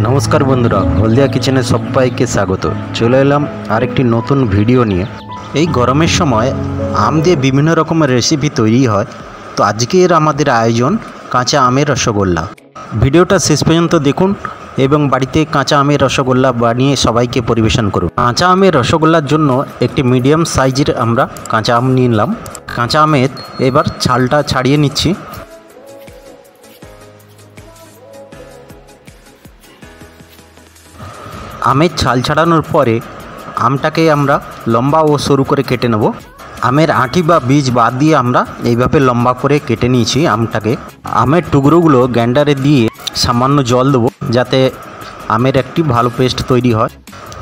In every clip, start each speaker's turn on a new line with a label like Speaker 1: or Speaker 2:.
Speaker 1: নমস্কার বন্ধুরা, হলদিয়া কিচেনে সবাইকে স্বাগত। চলে এলাম আরেকটি নতুন ভিডিও নিয়ে। এই গরমের সময় আম দিয়ে বিভিন্ন রকমের রেসিপি তৈরি হয়। তো আজকের আমাদের আয়োজন কাঁচা আমের রসগোল্লা। ভিডিওটা শেষ পর্যন্ত দেখুন এবং বাড়িতে কাঁচা আমের রসগোল্লা বানিয়ে সবাইকে পরিবেশন করুন। কাঁচা আমের রসগোল্লার জন্য একটি মিডিয়াম সাইজের আমরা কাঁচা আম নিলাম। কাঁচা আমের এবার ছালটা ছাড়িয়ে নিচ্ছি। আমের ছাল ছাড়ানোর পরে আমটাকে আমরা লম্বা ও সরু করে কেটে নেব। আমের আঁটি বা বীজ বাদ দিয়ে আমরা এইভাবে লম্বা করে কেটে নিয়েছি আমটাকে। আমের টুকরোগুলো গ্রাইন্ডারে দিয়ে সামান্য জল দেবো যাতে আমের একটি ভালো পেস্ট তৈরি হয়।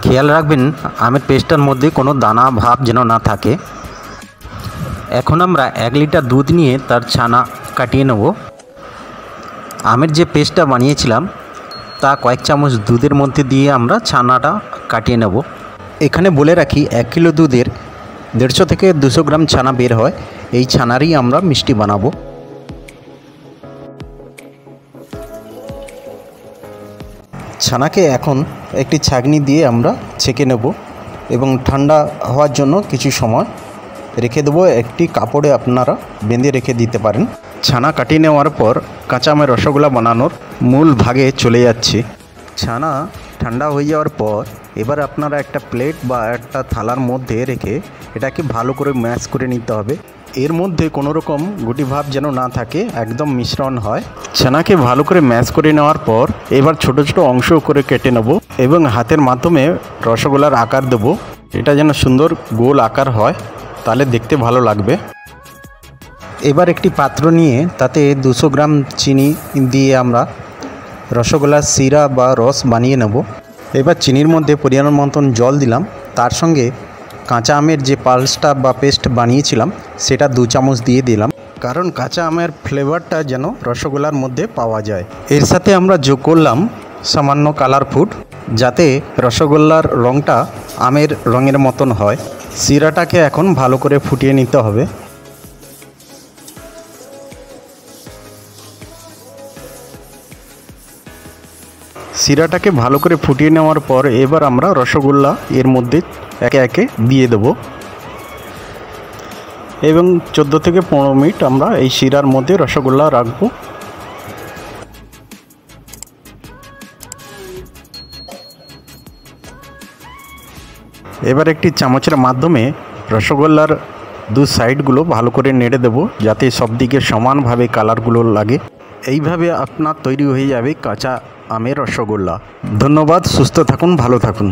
Speaker 1: খেয়াল রাখবেন আমের পেস্টটার মধ্যে কোনো দানা ভাব যেন না থাকে। এখন আমরা 1 লিটার দুধ নিয়ে তার ছানা কাটিয়ে নেব। আমের যে পেস্টটা বানিয়েছিলাম তা কয়েক চামচ দুধের মধ্যে দিয়ে আমরা ছানাটা কাটিয়ে নেব। এখানে বলে রাখি 1 কিলো দুধের 150 থেকে 200 গ্রাম ছানা বের হয়। এই ছানারই আমরা মিষ্টি বানাবো। ছানাকে এখন একটি ছাঁকনি দিয়ে আমরা ছেঁকে নেব এবং ঠান্ডা হওয়ার জন্য কিছু সময় রেখে দেবো। একটি কাপড়ে আপনারা বেঁধে রেখে দিতে পারেন। ছানা কাটিয়ে নেওয়ার পর কাঁচা আমের রসগোল্লা বানানোর মূল ভাগে চলে যাচ্ছি। ছানা ঠান্ডা হয়ে যাওয়ার পর এবার আপনারা একটা প্লেট বা একটা থালার মধ্যে রেখে এটাকে ভালো করে ম্যাশ করে নিতে হবে। এর মধ্যে কোনো রকম গুটি ভাব যেন না থাকে, একদম মিশ্রণ হয়। ছানাকে ভালো করে ম্যাশ করে নেওয়ার পর এবার ছোট ছোট অংশ করে কেটে নেব এবং হাতের মাধ্যমে রসগোল্লার আকার দেব। এটা যেন সুন্দর গোল আকার হয়, তাহলে দেখতে ভালো লাগবে। এবার একটি পাত্র নিয়ে তাতে 200 গ্রাম চিনি দিয়ে আমরা রসগোল্লার শিরা বা রস বানিয়ে নেব। এবার চিনির মধ্যে পরিমাণ মতন জল দিলাম। তার সঙ্গে কাঁচা আমের যে পালসটা বা পেস্ট বানিয়েছিলাম সেটা 2 চামচ দিয়ে দিলাম, কারণ কাঁচা আমের ফ্লেভারটা যেন রসগোল্লার মধ্যে পাওয়া যায়। এর সাথে আমরা যোগ করলাম সামান্য কালার ফুড, যাতে রসগোল্লার রঙটা আমের রঙের মতন হয়। শিরাটাকে এখন ভালো করে ফুটিয়ে নিতে হবে। শিরাটাকে ভালো করে ফুটিয়ে নেওয়ার পর এবার আমরা রসগোল্লা এর মধ্যে একে একে দিয়ে দেব এবং 14 থেকে 15 মিনিট আমরা এই শিরার মধ্যে রসগোল্লা রাখব। এবার একটি চামচের মাধ্যমে রসগোল্লার 2 সাইডগুলো ভালো করে নেড়ে দেব যাতে সব দিকে সমানভাবে কালারগুলো লাগে। এইভাবে আপনার তৈরি হয়ে যাবে কাঁচা আমের রসগোল্লা। ধন্যবাদ, সুস্থ থাকুন, ভালো থাকুন।